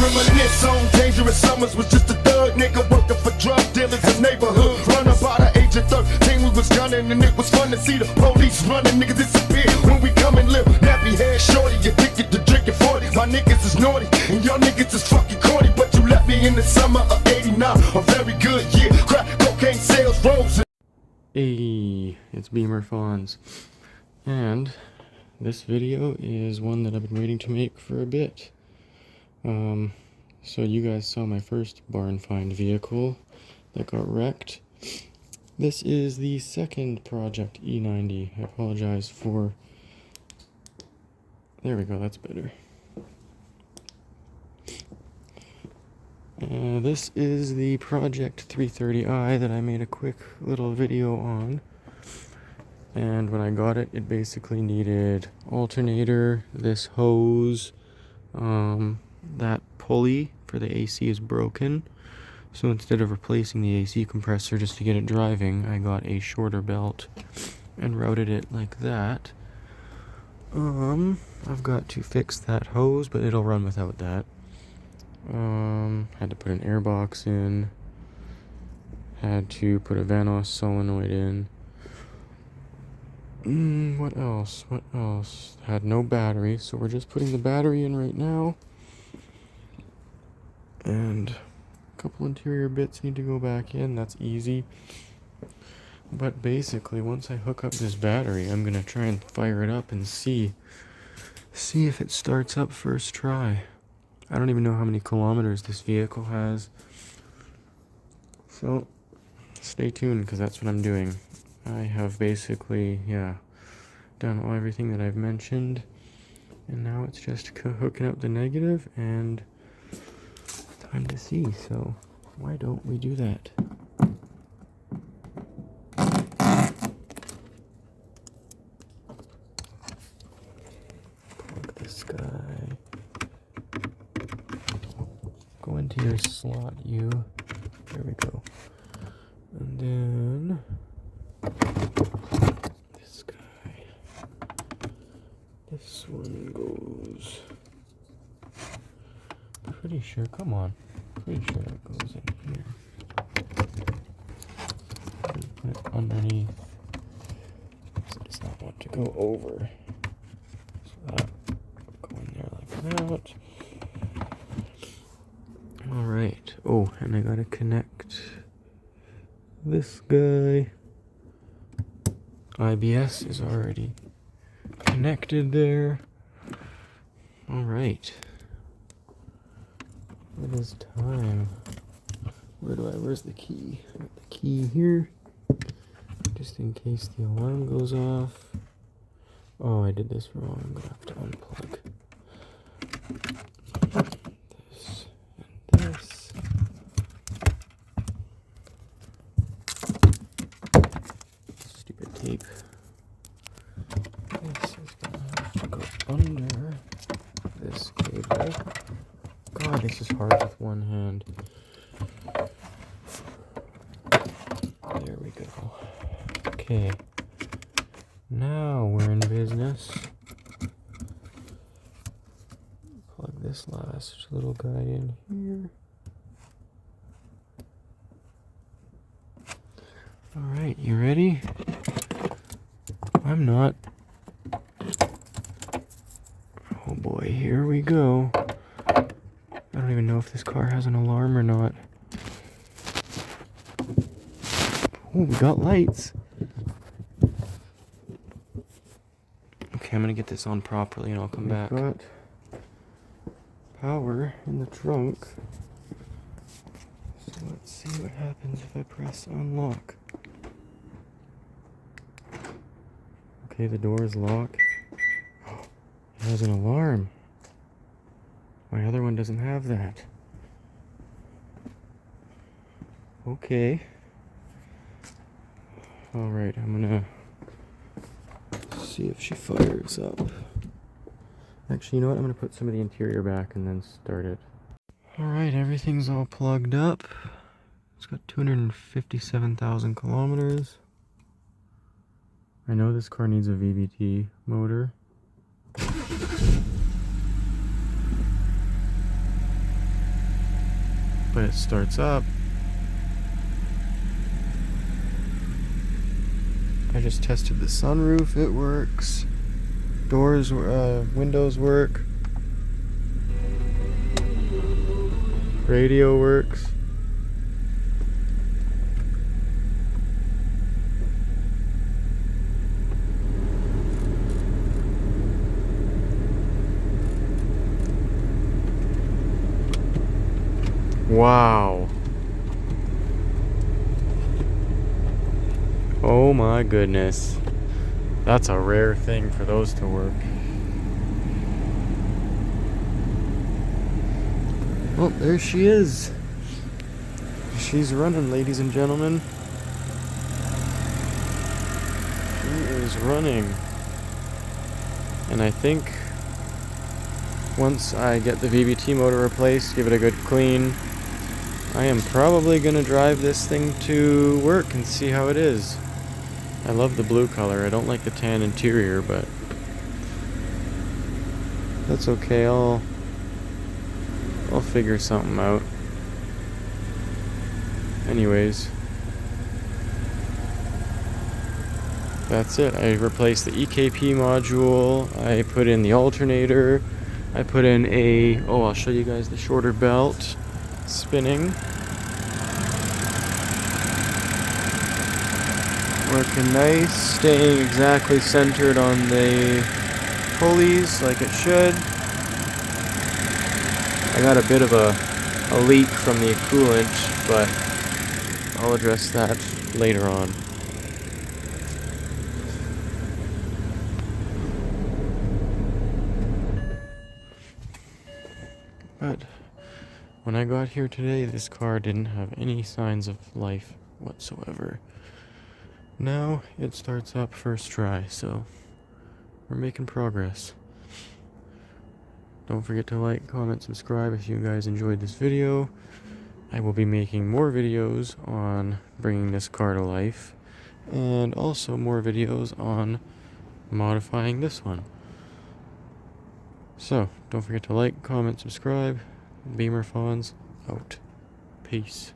Reminisce on dangerous summers. Was just a thug nigga working for drug dealers in neighborhood. Run about the age of 13, we was gunning, and it was fun to see the police running. Niggas disappear when we come and live. Nappy head shorty, addicted to drinking 40. My niggas is naughty, and y'all niggas is fucking corny. But you left me in the summer of '89, a very good year. Crack cocaine sales rose. Hey, it's Beamer-Fonz, and this video is one that I've been waiting to make for a bit. So you guys saw my first barn find vehicle that got wrecked. This is the second project E90. I apologize for... There we go, that's better. This is the Project 330i that I made a quick little video on. And when I got it, it basically needed alternator, this hose, that pulley for the AC is broken. So instead of replacing the AC compressor just to get it driving, I got a shorter belt and routed it like that. I've got to fix that hose, but it'll run without that. Had to put an air box in. Had to put a vanos solenoid in. What else? Had no battery, so we're just putting the battery in right now. And a couple interior bits need to go back in. That's easy. But basically, once I hook up this battery, I'm gonna try and fire it up and see if it starts up first try. I don't even know how many kilometers this vehicle has. So, stay tuned, because that's what I'm doing. I have basically, done everything that I've mentioned. And now it's just hooking up the negative and time to see. So, why don't we do that? Plug this guy. Go into your slot, you. There we go. And then this guy. This one goes. Pretty sure. Come on. Pretty sure it goes in here. Put it underneath. So it does not want to go over. So that go in there like that. Alright. Oh, and I gotta connect this guy. IBS is already connected there. Alright. It is time. Where's the key? I got the key here. Just in case the alarm goes off. Oh, I did this wrong. I'm gonna have to unplug this and this. Stupid tape. This is gonna have to go under this cable. God, this is hard with one hand. There we go. Okay. Now we're in business. Plug this last little guy in here. Alright, you ready? I'm not. Oh boy, here we go. I don't even know if this car has an alarm or not. Oh, we got lights. Okay, I'm gonna get this on properly and I'll come back. We've got power in the trunk. So let's see what happens if I press unlock. Okay, the door is locked. It has an alarm. My other one doesn't have that. Okay. Alright, I'm gonna see if she fires up. Actually, you know what? I'm gonna put some of the interior back and then start it. Alright, everything's all plugged up. It's got 257,000 kilometers. I know this car needs a VVT motor. it starts up. I just tested the sunroof, it works. Doors, windows work. Radio works. Wow. Oh my goodness. That's a rare thing for those to work. Oh, there she is. She's running, ladies and gentlemen. She is running. And I think once I get the VVT motor replaced, give it a good clean, I am probably going to drive this thing to work and see how it is. I love the blue color. I don't like the tan interior, but that's okay. I'll figure something out. Anyways, that's it. I replaced the EKP module. I put in the alternator. I put in a, I'll show you guys the shorter belt spinning. Working nice, staying exactly centered on the pulleys like it should. I got a bit of a leak from the coolant, but I'll address that later on. But when I got here today, this car didn't have any signs of life whatsoever. Now it starts up first try, so we're making progress. Don't forget to like, comment, subscribe if you guys enjoyed this video. I will be making more videos on bringing this car to life, and also more videos on modifying this one. So, don't forget to like, comment, subscribe. Beamer-Fonz out. Peace.